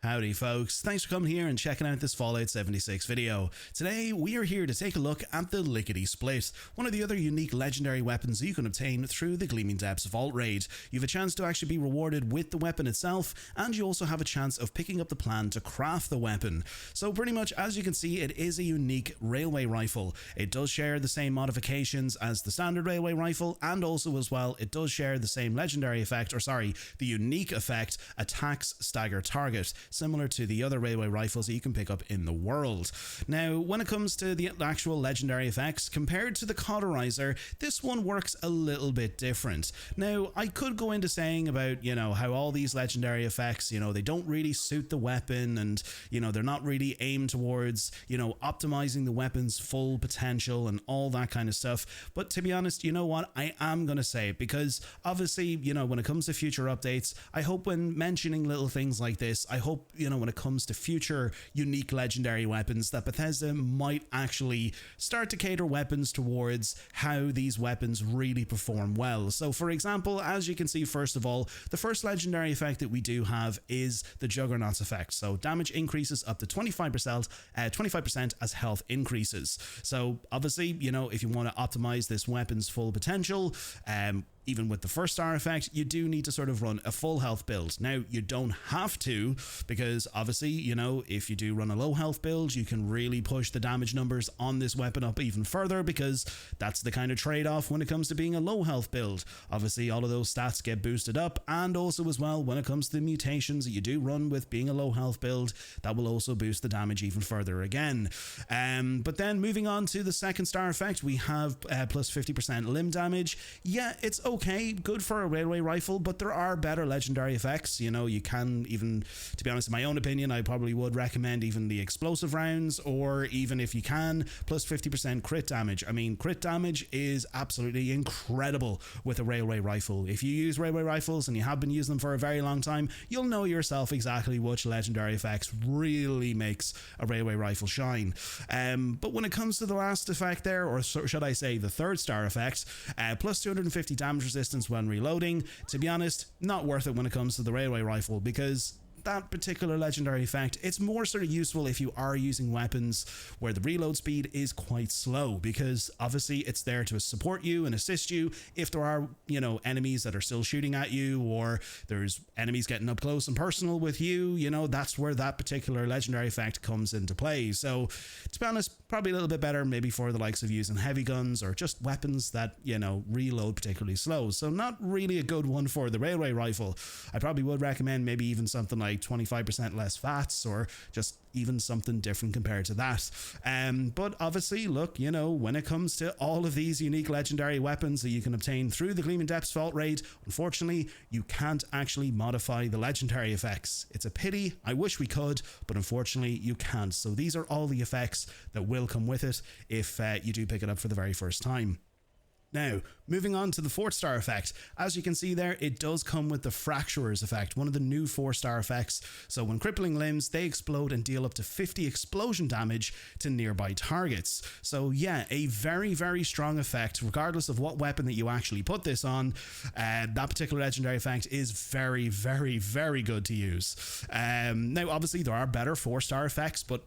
Howdy folks, thanks for coming here and checking out this Fallout 76 video. Today we are here to take a look at the Lickety Split, one of the other unique legendary weapons you can obtain through the Gleaming Depths Vault Raid. You have a chance to actually be rewarded with the weapon itself, and you also have a chance of picking up the plan to craft the weapon. So pretty much, as you can see, it is a unique railway rifle. It does share the same modifications as the standard railway rifle, and also as well it does share the same legendary effect, the unique effect, attacks stagger target, similar to the other railway rifles that you can pick up in the world. Now, when it comes to the actual legendary effects, compared to the Cauterizer, this one works a little bit different. Now, I could go into saying about, how all these legendary effects, they don't really suit the weapon, and, they're not really aimed towards, optimizing the weapon's full potential and all that kind of stuff. But to be honest, you know what? I am going to say it, because obviously, when it comes to future updates, I hope when mentioning little things like this, I hope, when it comes to future unique legendary weapons, that Bethesda might actually start to cater weapons towards how these weapons really perform well. So for example, as you can see, first of all, the first legendary effect that we do have is the Juggernaut's effect. So damage increases up to 25% as health increases. So obviously, if you want to optimize this weapon's full potential, even with the first star effect, you do need to sort of run a full health build. Now, you don't have to, because obviously, if you do run a low health build, you can really push the damage numbers on this weapon up even further, because that's the kind of trade-off when it comes to being a low health build. Obviously, all of those stats get boosted up, and also as well, when it comes to the mutations that you do run with being a low health build, that will also boost the damage even further again. But then moving on to the second star effect, we have plus 50% limb damage. Yeah, it's okay, good for a railway rifle, but there are better legendary effects. You can even, to be honest, in my own opinion, I probably would recommend even the explosive rounds, or even if you can, plus 50% crit damage. I mean, crit damage is absolutely incredible with a railway rifle. If you use railway rifles and you have been using them for a very long time, you'll know yourself exactly which legendary effects really makes a railway rifle shine. But when it comes to the last effect there, or should I say the third star effect, plus 250 damage resistance when reloading, to be honest, not worth it when it comes to the railway rifle, because that particular legendary effect, it's more sort of useful if you are using weapons where the reload speed is quite slow, because obviously it's there to support you and assist you if there are, enemies that are still shooting at you, or there's enemies getting up close and personal with you, that's where that particular legendary effect comes into play. So to be honest, probably a little bit better maybe for the likes of using heavy guns or just weapons that, reload particularly slow. So not really a good one for the railway rifle. I probably would recommend maybe even something like 25% less VATS, or just even something different compared to that. But obviously, look, when it comes to all of these unique legendary weapons that you can obtain through the Gleaming Depths Vault Raid, unfortunately, you can't actually modify the legendary effects. It's a pity. I wish we could, but unfortunately, you can't. So these are all the effects that will come with it if you do pick it up for the very first time. Now, moving on to the 4th star effect, as you can see there, it does come with the Fracturer's effect, one of the new 4-star effects. So when crippling limbs, they explode and deal up to 50 explosion damage to nearby targets. So yeah, a very, very strong effect, regardless of what weapon that you actually put this on. That particular legendary effect is very, very, very good to use. Now, obviously, there are better 4-star effects, but,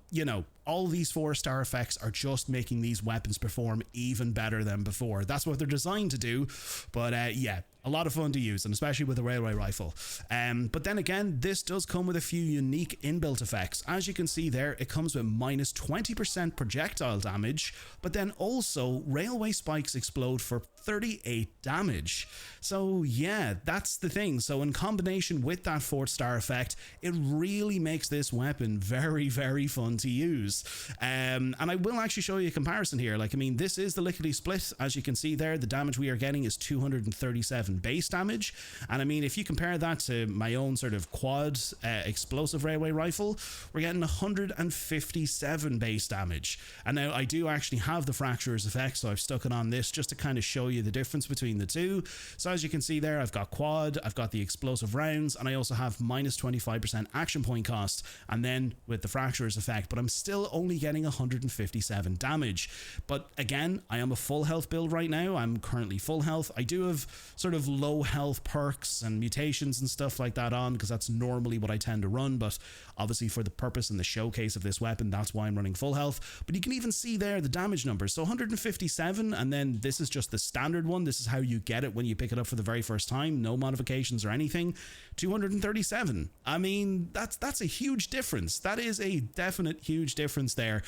all these 4-star effects are just making these weapons perform even better than before. That's what they're designed to do, but yeah, a lot of fun to use, and especially with a railway rifle. But then again, this does come with a few unique inbuilt effects. As you can see there, it comes with minus 20% projectile damage, but then also railway spikes explode for 38 damage. So yeah, that's the thing. So in combination with that 4th star effect, it really makes this weapon very, very fun to use. And I will actually show you a comparison here. This is the Lickety Split. As you can see there, the damage we are getting is 237 base damage, and if you compare that to my own sort of quad explosive railway rifle, we're getting 157 base damage. And now I do actually have the Fracturer's effect, so I've stuck it on this just to kind of show you the difference between the two. So as you can see there, I've got quad, I've got the explosive rounds, and I also have minus 25% action point cost, and then with the Fracturer's effect, but I'm still only getting 157 damage. But again, I am a full health build right now. I'm currently full health. I do have sort of of low health perks and mutations and stuff like that on, because that's normally what I tend to run, but obviously for the purpose and the showcase of this weapon, that's why I'm running full health. But you can even see there the damage numbers. So 157, and then this is just the standard one. This is how you get it when you pick it up for the very first time. No modifications or anything. 237. I mean, that's a huge difference. That is a definite huge difference there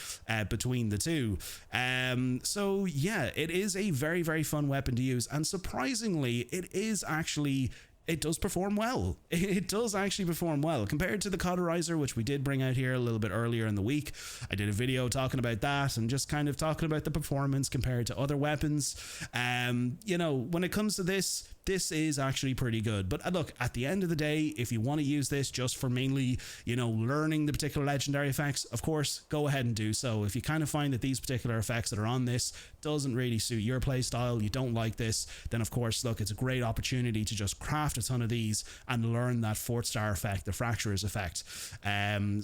between the two. So yeah, it is a very, very fun weapon to use, and surprisingly, it does perform well. It does actually perform well compared to the Cauterizer, which we did bring out here a little bit earlier in the week. I did a video talking about that and just kind of talking about the performance compared to other weapons. You know, when it comes to this is actually pretty good. But look, at the end of the day, if you want to use this just for mainly, you know, learning the particular legendary effects, of course, go ahead and do so. If you kind of find that these particular effects that are on this doesn't really suit your playstyle, you don't like this, then of course, look, it's a great opportunity to just craft a ton of these and learn that 4th star effect, the Fracturers effect.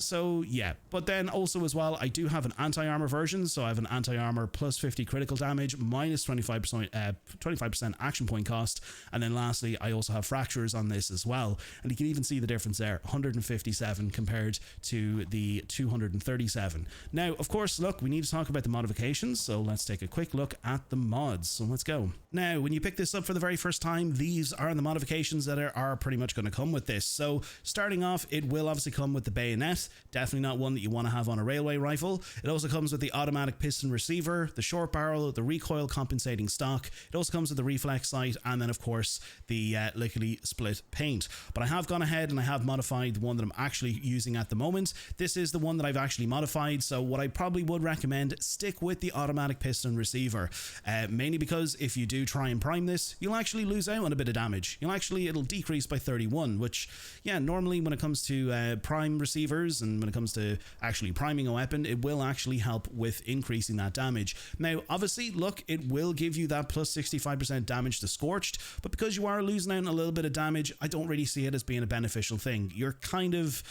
So yeah, but then also as well, I do have an anti-armor version. So I have an anti-armor plus 50 critical damage, minus 25% action point cost. And then lastly, I also have Fracturers on this as well. And you can even see the difference there, 157 compared to the 237. Now, of course, look, we need to talk about the modifications. So let's take a quick look at the mods. So let's go. Now, when you pick this up for the very first time, these are the modifications that are pretty much going to come with this. So starting off, it will obviously come with the bayonet. Definitely not one that you want to have on a railway rifle. It also comes with the automatic piston receiver, the short barrel, the recoil compensating stock. It also comes with the reflex sight, and then of course the Lickety split paint. But I have gone ahead and I have modified the one that I'm actually using at the moment. This is the one that I've actually modified. So what I probably would recommend, stick with the automatic piston receiver, mainly because if you do try and prime this, you'll actually lose out on a bit of damage. It'll decrease by 31, which, yeah, normally when it comes to prime receivers and when it comes to actually priming a weapon, it will actually help with increasing that damage. Now, obviously, look, it will give you that plus 65% damage to Scorched, but because you are losing out on a little bit of damage, I don't really see it as being a beneficial thing. You're kind of,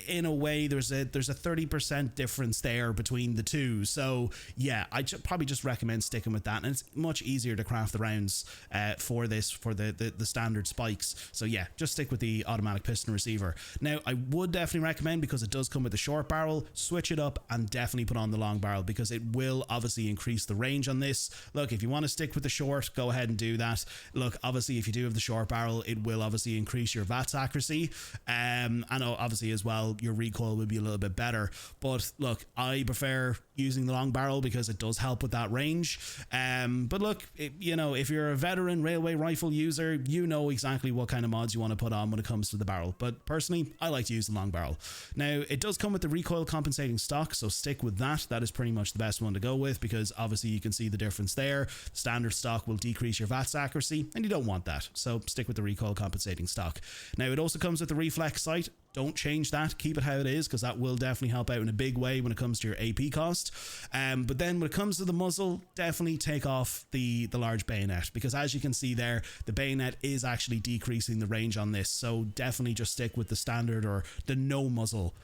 in a way, there's a 30% difference there between the two. So yeah, I probably just recommend sticking with that, and it's much easier to craft the rounds for this, for the standard spikes. So yeah, just stick with the automatic piston receiver. Now, I would definitely recommend, because it does come with the short barrel, switch it up and definitely put on the long barrel, because it will obviously increase the range on this. Look, if you want to stick with the short, go ahead and do that. Look, obviously, if you do have the short barrel, it will obviously increase your VATS accuracy. And obviously as well, your recoil will be a little bit better. But look, I prefer using the long barrel because it does help with that range. But look, you know, if you're a veteran railway rifle user, you know exactly what kind of mods you want to put on when it comes to the barrel. But personally, I like to use the long barrel. Now, it does come with the recoil compensating stock, so stick with that. That is pretty much the best one to go with, because obviously you can see the difference there. The standard stock will decrease your VATS accuracy, and you don't want that, so stick with the recoil compensating stock. Now, it also comes with the reflex sight. Don't change that, keep it how it is, because that will definitely help out in a big way when it comes to your AP cost. But then when it comes to the muzzle, definitely take off the large bayonet, because as you can see there, the bayonet is actually decreasing the range on this. So definitely just stick with the standard or the no muzzle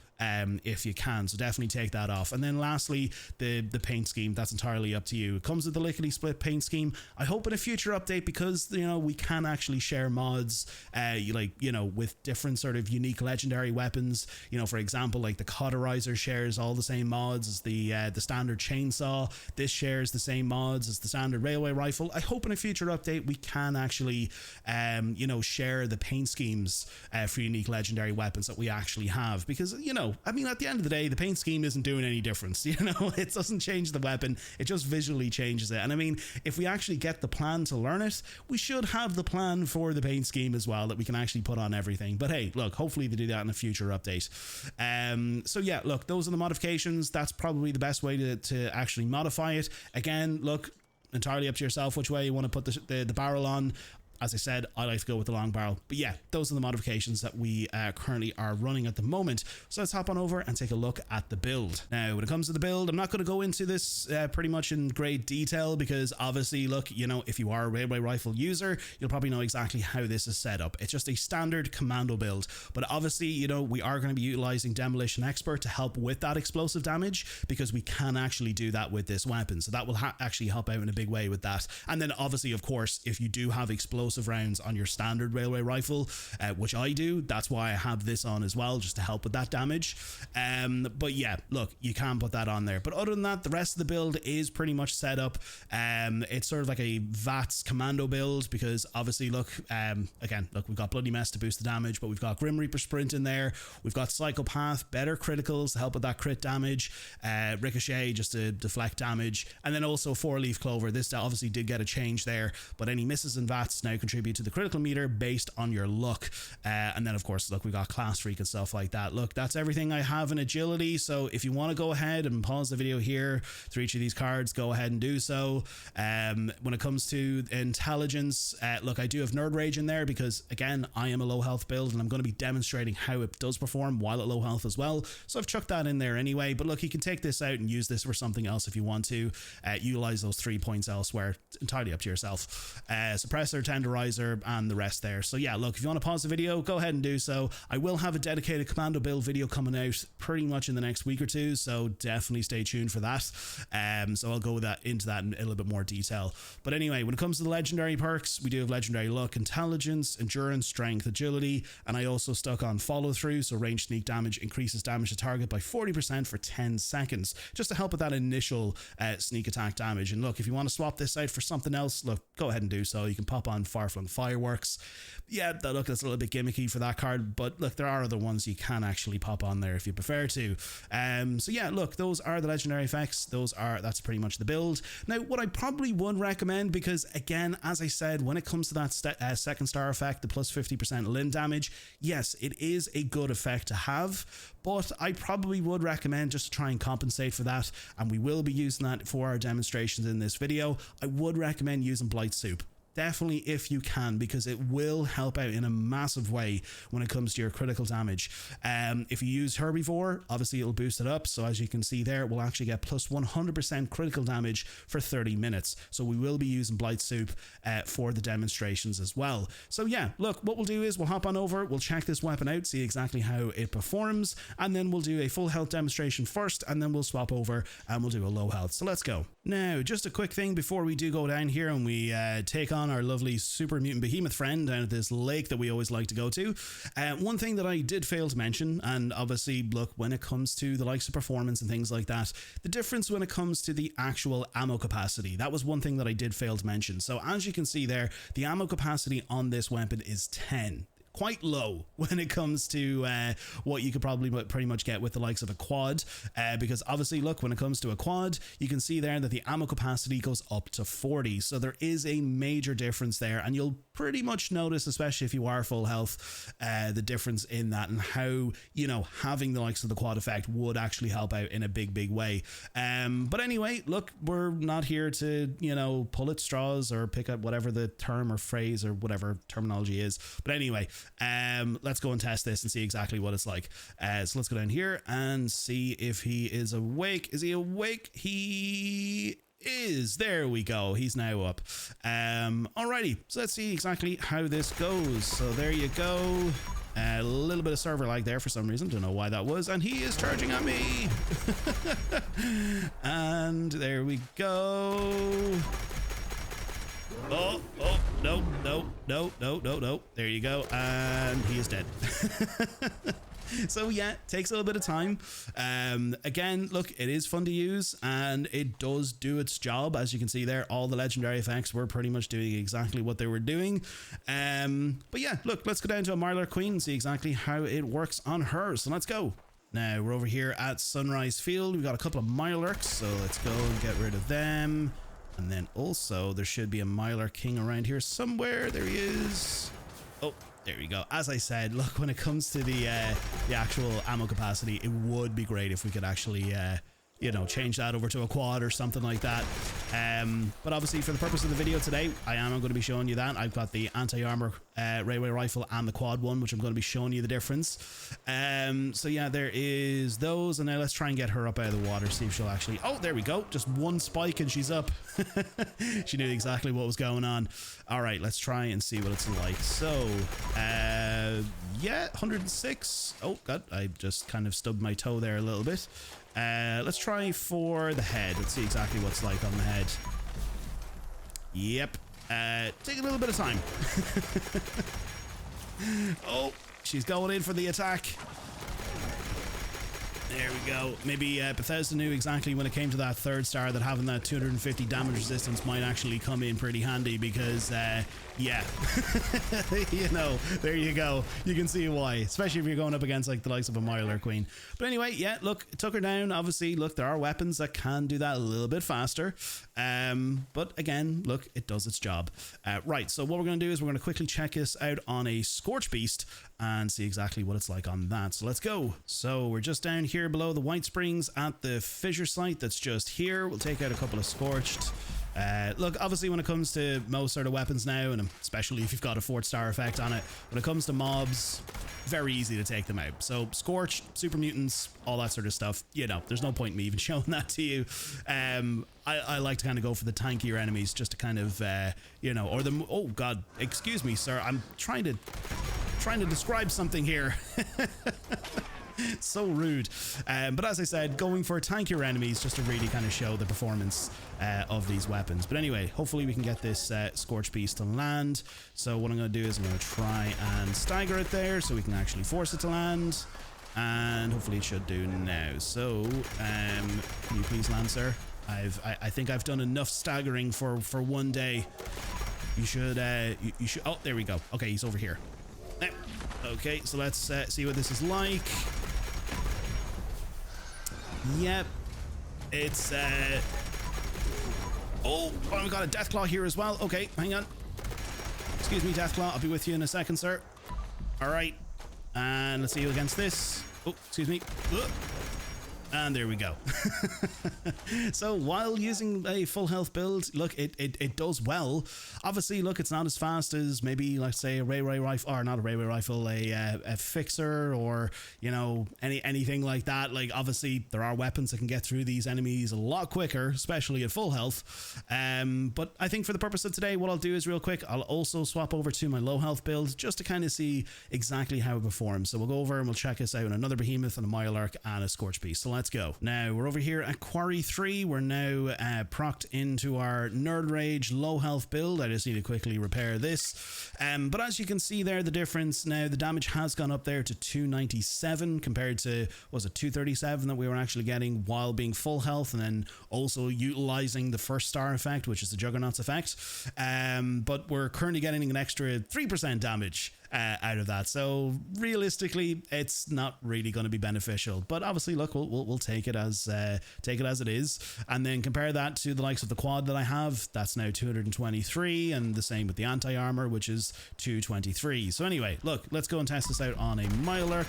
if you can, so definitely take that off. And then lastly, the paint scheme, that's entirely up to you. It comes with the Lickety split paint scheme. I hope in a future update, because you know, we can actually share mods like, you know, with different sort of unique legendary weapons. You know, for example, like the Cauterizer shares all the same mods as the standard chainsaw. This shares the same mods as the standard railway rifle. I hope in a future update we can actually you know, share the paint schemes for unique legendary weapons that we actually have, because, you know, I mean, at the end of the day, the paint scheme isn't doing any difference. You know, it doesn't change the weapon, it just visually changes it. And I mean, if we actually get the plan to learn it, we should have the plan for the paint scheme as well, that we can actually put on everything. But hey, look, hopefully they do that in a future update. So yeah, look, those are the modifications. That's probably the best way to actually modify it. Again, look, entirely up to yourself which way you want to put the barrel on. As I said, I like to go with the long barrel. But yeah, those are the modifications that we currently are running at the moment. So let's hop on over and take a look at the build. Now, when it comes to the build, I'm not going to go into this pretty much in great detail, because obviously, look, you know, if you are a railway rifle user, you'll probably know exactly how this is set up. It's just a standard commando build. But obviously, you know, we are going to be utilizing Demolition Expert to help with that explosive damage, because we can actually do that with this weapon. So that will actually help out in a big way with that. And then obviously, of course, if you do have explosive explosive rounds on your standard railway rifle, which I do. That's why I have this on as well, just to help with that damage. But yeah, look, you can put that on there. But other than that, the rest of the build is pretty much set up. It's sort of like a VATS commando build, because obviously, look, again, look, we've got Bloody Mess to boost the damage, but we've got Grim Reaper Sprint in there. We've got Psychopath, better criticals to help with that crit damage. Ricochet just to deflect damage. And then also 4-Leaf Clover. This obviously did get a change there, but any misses and VATS now contribute to the critical meter based on your luck. And then, of course, look, we got Class Freak and stuff like that. Look, that's everything I have in agility. So if you want to go ahead and pause the video here through each of these cards, go ahead and do so. When it comes to intelligence, look, I do have Nerd Rage in there because, again, I am a low health build and I'm going to be demonstrating how it does perform while at low health as well. So I've chucked that in there anyway. But look, you can take this out and use this for something else if you want to. Utilize those 3 points elsewhere. It's entirely up to yourself. Suppressor, Tenderizer, and the rest there. So yeah, look, if you want to pause the video, go ahead and do so. I will have a dedicated commando build video coming out pretty much in the next week or two, so definitely stay tuned for that. So I'll go into that in a little bit more detail. But anyway, when it comes to the legendary perks, we do have legendary luck, intelligence, endurance, strength, agility, and I also stuck on follow through. So range sneak damage increases damage to target by 40% for 10 seconds, just to help with that initial sneak attack damage. And look, if you want to swap this out for something else, look, go ahead and do so. You can pop on Farflung Fireworks. Yeah, look, that's a little bit gimmicky for that card, but look, there are other ones you can actually pop on there if you prefer to. So yeah, look, those are the legendary effects. That's pretty much the build. Now, what I probably would recommend, because again, as I said, when it comes to that second star effect, the plus 50% limb damage, yes, it is a good effect to have, but I probably would recommend, just to try and compensate for that, and we will be using that for our demonstrations in this video, I would recommend using Blight Soup. Definitely, if you can, because it will help out in a massive way when it comes to your critical damage. If you use Herbivore, obviously it'll boost it up. So as you can see there, we'll actually get plus 100% critical damage for 30 minutes. So we will be using Blight Soup for the demonstrations as well. So yeah, look, what we'll do is we'll hop on over, we'll check this weapon out, see exactly how it performs, and then we'll do a full health demonstration first, and then we'll swap over and we'll do a low health. So let's go. Now, just a quick thing before we do go down here and we take on our lovely super mutant behemoth friend down at this lake that we always like to go to. One thing that I did fail to mention, and obviously, look, when it comes to the likes of performance and things like that, the difference when it comes to the actual ammo capacity, that was one thing that I did fail to mention. So as you can see there, the ammo capacity on this weapon is 10. Quite low when it comes to what you could probably pretty much get with the likes of a quad, because obviously, look, when it comes to a quad, you can see there that the ammo capacity goes up to 40, so there is a major difference there, and you'll pretty much notice, especially if you are full health, the difference in that, and how, you know, having the likes of the quad effect would actually help out in a big way. But anyway, look, we're not here to, you know, pull at straws or pick up whatever the term or phrase or whatever terminology is, but anyway, let's go and test this and see exactly what it's like. So let's go down here and see if he is awake. Is he awake? He is. There we go. He's now up. Alrighty, so let's see exactly how this goes. So there you go. A little bit of server lag there for some reason. Don't know why that was. And he is charging at me. And there we go. Oh, no. There you go. And he is dead. So yeah, takes a little bit of time. Again, look, it is fun to use and it does do its job. As you can see there, all the legendary effects were pretty much doing exactly what they were doing. But yeah, look, let's go down to a Marlar Queen and see exactly how it works on her. So let's go. Now we're over here at Sunrise Field. We've got a couple of Mirelurks, so let's go and get rid of them. And then also there should be a Mylar King around here somewhere. There he is. Oh, there we go. As I said, look, when it comes to the actual ammo capacity, it would be great if we could actually you know, change that over to a quad or something like that. But obviously for the purpose of the video today, I am going to be showing you that. I've got the anti-armor railway rifle and the quad one, which I'm going to be showing you the difference. So yeah, there is those. And now let's try and get her up out of the water, see if she'll actually... Oh, there we go. Just one spike and she's up. She knew exactly what was going on. All right, let's try and see what it's like. So, yeah, 106. Oh, God, I just kind of stubbed my toe there a little bit. Let's try for the head. Let's see exactly what's like on the head. Yep. Take a little bit of time. Oh, she's going in for the attack. There we go. Maybe Bethesda knew exactly when it came to that 3rd star that having that 250 damage resistance might actually come in pretty handy because, yeah, you know, there you go. You can see why, especially if you're going up against like the likes of a Mylar Queen. But anyway, yeah, look, it took her down. Obviously, look, there are weapons that can do that a little bit faster. But again, look, it does its job. Right, so what we're going to do is we're going to quickly check this out on a Scorch Beast and see exactly what it's like on that. So let's go. So we're just down here below the White Springs at the fissure site that's just here. We'll take out a couple of Scorched. Look, obviously when it comes to most sort of weapons now, and especially if you've got a 4th star effect on it, when it comes to mobs, very easy to take them out. So Scorch, Super Mutants, all that sort of stuff, you know, there's no point in me even showing that to you. I like to kind of go for the tankier enemies just to kind of, you know, or the, oh god, excuse me sir, I'm trying to describe something here. So rude. But as I said, going for tankier enemies just to really kind of show the performance of these weapons. But anyway, hopefully we can get this Scorch Beast to land. So what I'm going to do is I'm going to try and stagger it there so we can actually force it to land. And hopefully it should do now. So can you please land, sir? I think I've done enough staggering for one day. You should you should, oh, there we go. Okay, he's over here. Okay, so let's see what this is like. Yep, it's oh, we got a Deathclaw here as well. Okay, hang on. Excuse me, Deathclaw, I'll be with you in a second, sir. All right, and let's see you against this. Oh, excuse me. Ugh. And there we go. So while using a full health build, look, it does well. Obviously, look, it's not as fast as maybe, like, say, a Ray rifle, or not a Ray rifle, a Fixer, or, you know, anything like that. Like, obviously, there are weapons that can get through these enemies a lot quicker, especially at full health. But I think for the purpose of today, what I'll do is real quick, I'll also swap over to my low health build just to kind of see exactly how it performs. So we'll go over and we'll check this out in another Behemoth and a Mylark and a Scorch Beast. So let's go. Now we're over here at Quarry 3. We're now procced into our Nerd Rage low health build. I just need to quickly repair this. But as you can see there, the difference now, the damage has gone up there to 297 compared to, was it 237 that we were actually getting while being full health, and then also utilizing the 1st star effect, which is the Juggernaut's effect. But we're currently getting an extra 3% damage out of that. So realistically, it's not really going to be beneficial. But obviously, look, we'll take it as it is, and then compare that to the likes of the quad that I have. That's now 223, and the same with the anti-armor, which is 223. So anyway, look, let's go and test this out on a Mylark.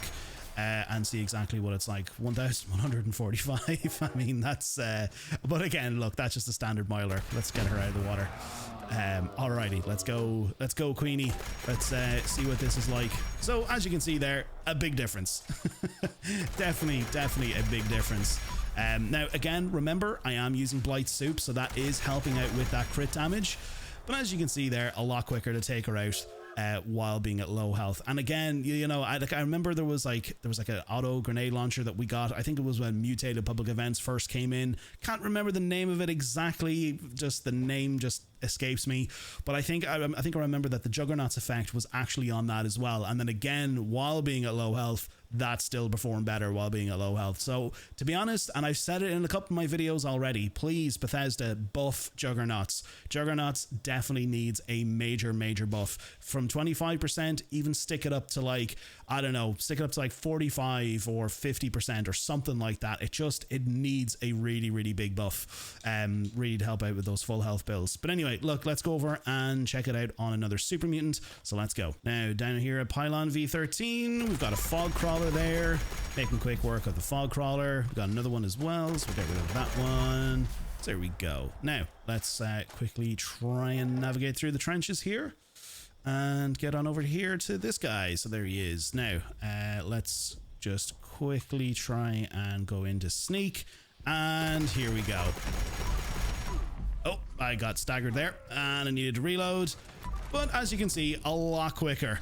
And see exactly what it's like. 1145. I mean, that's but again, look, that's just a standard Mylark. Let's get her out of the water. Alrighty, let's go Queenie. Let's see what this is like. So as you can see there, a big difference. definitely a big difference. Now again, remember, I am using Blight Soup, so that is helping out with that crit damage. But as you can see there, a lot quicker to take her out while being at low health. And again, you know, I remember there was like an auto grenade launcher that we got. I think it was when Mutated Public Events first came in. Can't remember the name of it exactly. Just the name just escapes me. But I think I remember that the Juggernaut's effect was actually on that as well. And then again, while being at low health, that still performed better while being at low health. So to be honest, and I've said it in a couple of my videos already, please Bethesda, buff Juggernauts. Juggernauts definitely needs a major buff. From 25%, even stick it up to like, I don't know, stick it up to like 45 or 50% or something like that. It needs a really big buff, really to help out with those full health builds. But anyway, look, let's go over and check it out on another Super Mutant. So let's go. Now down here at Pylon V13, we've got a Fog Crawler there, making quick work of the Fog Crawler. We've got another one as well, so we'll get rid of that one. So there we go. Now let's quickly try and navigate through the trenches here and get on over here to this guy. So there he is. Now let's just quickly try and go into sneak, and here we go. Oh, I got staggered there and I needed to reload. But as you can see, a lot quicker.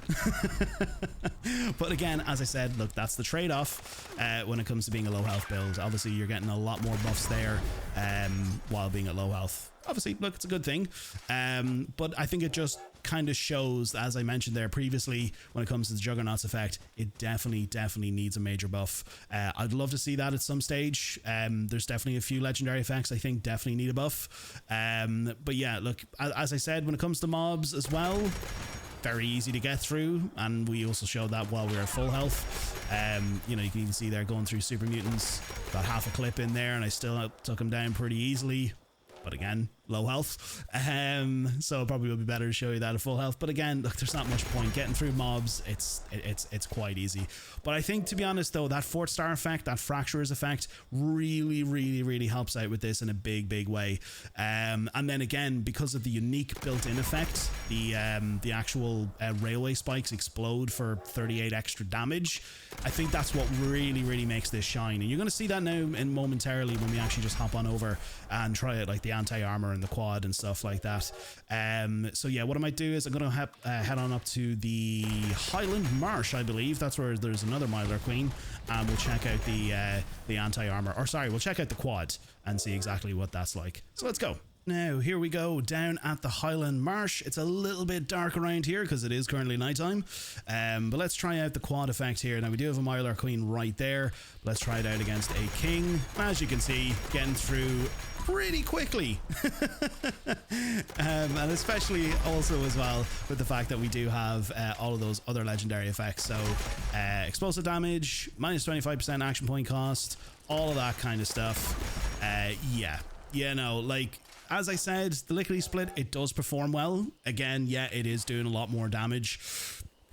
But again, as I said, look, that's the trade-off when it comes to being a low health build. Obviously, you're getting a lot more buffs there while being at low health. obviously, look, it's a good thing. But I think it just kind of shows, as I mentioned there previously, when it comes to the Juggernaut's effect, it definitely needs a major buff. I'd love to see that at some stage. There's definitely a few legendary effects I think definitely need a buff. But yeah, look, as I said, when it comes to mobs as well, very easy to get through, and we also showed that while we were at full health. You know, you can even see there going through super mutants, got half a clip in there, and I still took him down pretty easily. But again, low health. So it probably would be better to show you that at full health. But again, look, there's not much point getting through mobs. It's quite easy. But I think, to be honest though, that 4th star effect, that Fracturers effect, really helps out with this in a big way. And then again, because of the unique built-in effect, the actual railway spikes explode for 38 extra damage. I think that's what really makes this shine. And you're going to see that now momentarily when we actually just hop on over and try it, like the anti-armor and the quad and stuff like that. So yeah, what I might do is I'm going to head on up to the Highland Marsh, I believe. That's where there's another Mylar Queen, and we'll check out the anti-armor, or sorry, we'll check out the quad and see exactly what that's like. So let's go. Now, here we go, down at the Highland Marsh. It's a little bit dark around here because it is currently nighttime. But let's try out the quad effect here. Now, we do have a Mylar Queen right there. Let's try it out against a King. As you can see, getting through pretty quickly. And especially also as well with the fact that we do have all of those other legendary effects. So, explosive damage, minus 25% action point cost, all of that kind of stuff. Yeah, you know, like, as I said, the Lickety Split, it does perform well. Again, yeah, it is doing a lot more damage.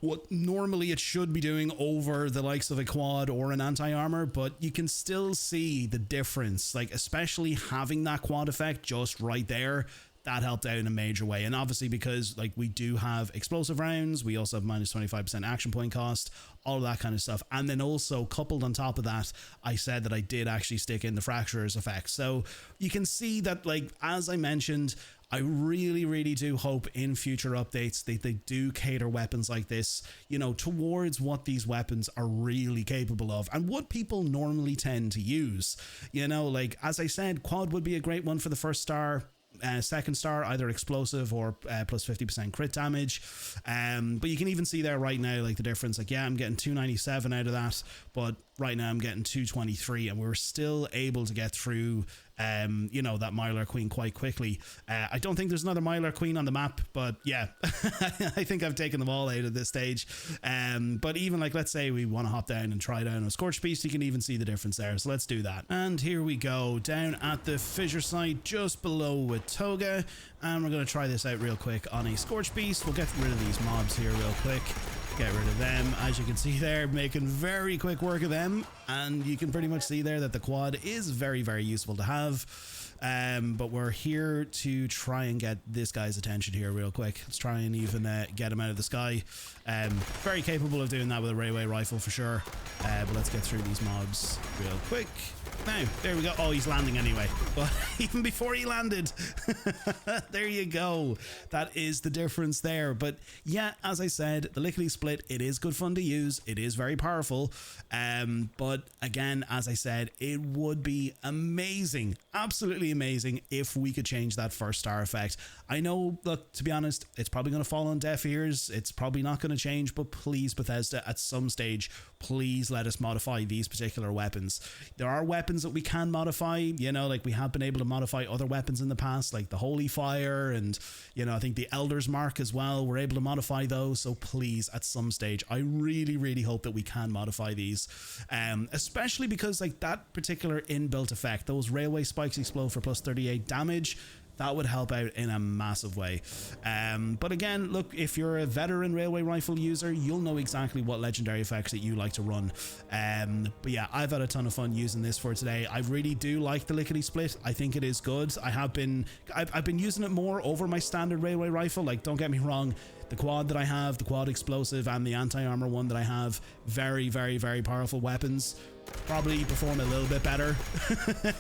What normally it should be doing over the likes of a quad or an anti-armor, but you can still see the difference, like especially having that quad effect just right there. That helped out in a major way. And obviously because like we do have explosive rounds, we also have minus 25% action point cost, all of that kind of stuff. And then also coupled on top of that, I said that I did actually stick in the Fracturers effect. So you can see that, like, as I mentioned, I really do hope in future updates that they do cater weapons like this, you know, towards what these weapons are really capable of and what people normally tend to use. You know, like, as I said, quad would be a great one for the 1st star. 2nd star, either explosive or plus 50% crit damage. But you can even see there right now, like, the difference. Like, yeah, I'm getting 297 out of that, but right now I'm getting 223, and we're still able to get through you know, that Mylar Queen quite quickly. I don't think there's another Mylar Queen on the map, but yeah, I think I've taken them all out at this stage. But even, like, let's say we want to hop down and try down a Scorched Beast, you can even see the difference there. So let's do that. And here we go, down at the fissure site just below with Toga, and we're going to try this out real quick on a Scorched Beast. We'll get rid of these mobs here real quick. Get rid of them. As you can see there, making very quick work of them, and you can pretty much see there that the quad is very useful to have. But we're here to try and get this guy's attention here real quick. Let's try and even get him out of the sky. Very capable of doing that with a railway rifle for sure. But let's get through these mobs real quick. Now, there we go. Oh, he's landing anyway. But even before he landed, there you go. That is the difference there. But yeah, as I said, the Lickety Split, it is good fun to use. It is very powerful. But again, as I said, it would be amazing, absolutely amazing, if we could change that 1st star effect. I know, look, to be honest, it's probably going to fall on deaf ears. It's probably not going to change, but please, Bethesda, at some stage, please let us modify these particular weapons. There are weapons that we can modify, you know, like we have been able to modify other weapons in the past, like the Holy Fire, and, you know, I think the Elder's Mark as well. We're able to modify those. So please, at some stage, I really hope that we can modify these, especially because, like, that particular inbuilt effect, those railway spikes explode for plus 38 damage, that would help out in a massive way. But again, look, if you're a veteran railway rifle user, you'll know exactly what legendary effects that you like to run. But yeah, I've had a ton of fun using this for today. I really do like the Lickety Split. I think it is good. I've been using it more over my standard railway rifle. Like, don't get me wrong, the quad that I have, the quad explosive, and the anti-armor one that I have, very powerful weapons. Probably perform a little bit better.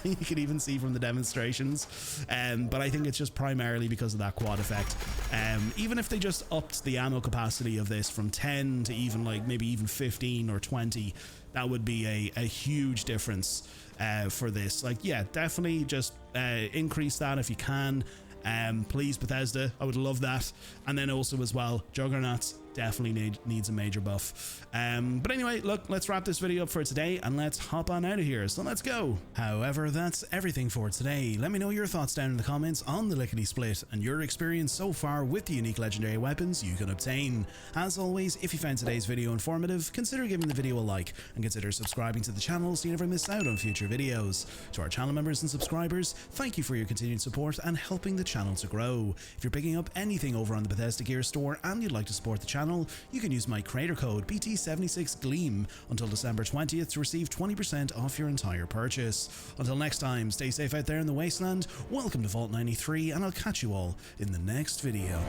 You can even see from the demonstrations. But I think it's just primarily because of that quad effect. Even if they just upped the ammo capacity of this from 10 to even, like, maybe even 15 or 20, that would be a huge difference for this. Like, yeah, definitely just increase that if you can. Please, Bethesda, I would love that. And then also as well, Juggernauts definitely needs a major buff. But anyway, look, let's wrap this video up for today and let's hop on out of here. So let's go. However, that's everything for today. Let me know your thoughts down in the comments on the Lickety split and your experience so far with the unique legendary weapons you can obtain. As always, if you found today's video informative, consider giving the video a like and consider subscribing to the channel so you never miss out on future videos. To our channel members and subscribers, thank you for your continued support and helping the channel to grow. If you're picking up anything over on the Bethesda Gear store and you'd like to support the channel, you can use my creator code BT76GLEAM until December 20th to receive 20% off your entire purchase. Until next time, stay safe out there in the wasteland, welcome to Vault 93, and I'll catch you all in the next video.